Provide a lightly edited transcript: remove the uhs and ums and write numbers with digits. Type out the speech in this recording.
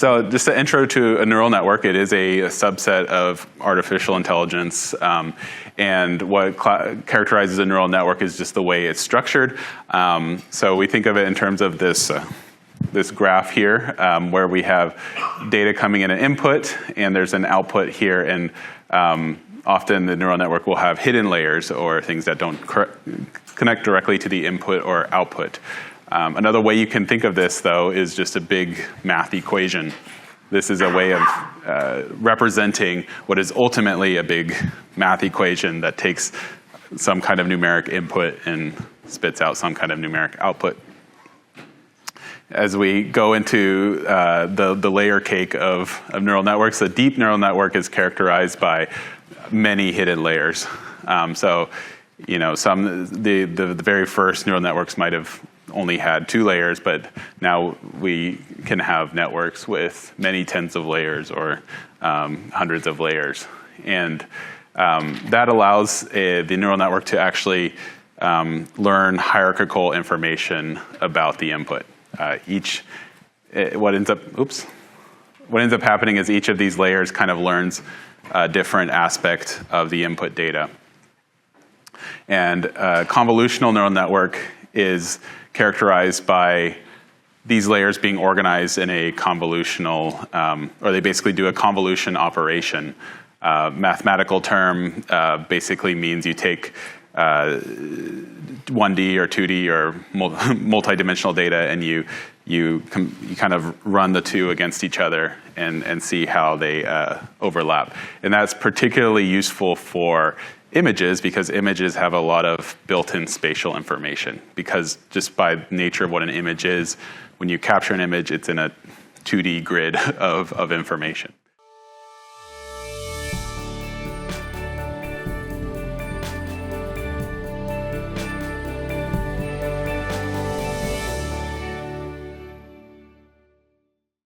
So just an intro to a neural network. It is a subset of artificial intelligence. And what characterizes a neural network is just the way it's structured. So we think of it in terms of this graph here, where we have data coming in an input, and there's an output here. And often the neural network will have hidden layers or things that don't connect directly to the input or output. Another way you can think of this, though, is just a big math equation. This is a way of representing what is ultimately a big math equation that takes some kind of numeric input and spits out some kind of numeric output. As we go into the layer cake of neural networks, a deep neural network is characterized by many hidden layers. So, you know, the very first neural networks might have only had 2 layers, but now we can have networks with many tens of layers or hundreds of layers. And that allows the neural network to actually learn hierarchical information about the input. What ends up happening is each of these layers kind of learns a different aspect of the input data. And a convolutional neural network is characterized by these layers being organized in a convolutional, or they basically do a convolution operation. Mathematical term basically means you take 1D or 2D or multidimensional data, and you kind of run the two against each other and see how they overlap. And that's particularly useful for images, because images have a lot of built-in spatial information, because just by nature of what an image is, when you capture an image, it's in a 2D grid of information.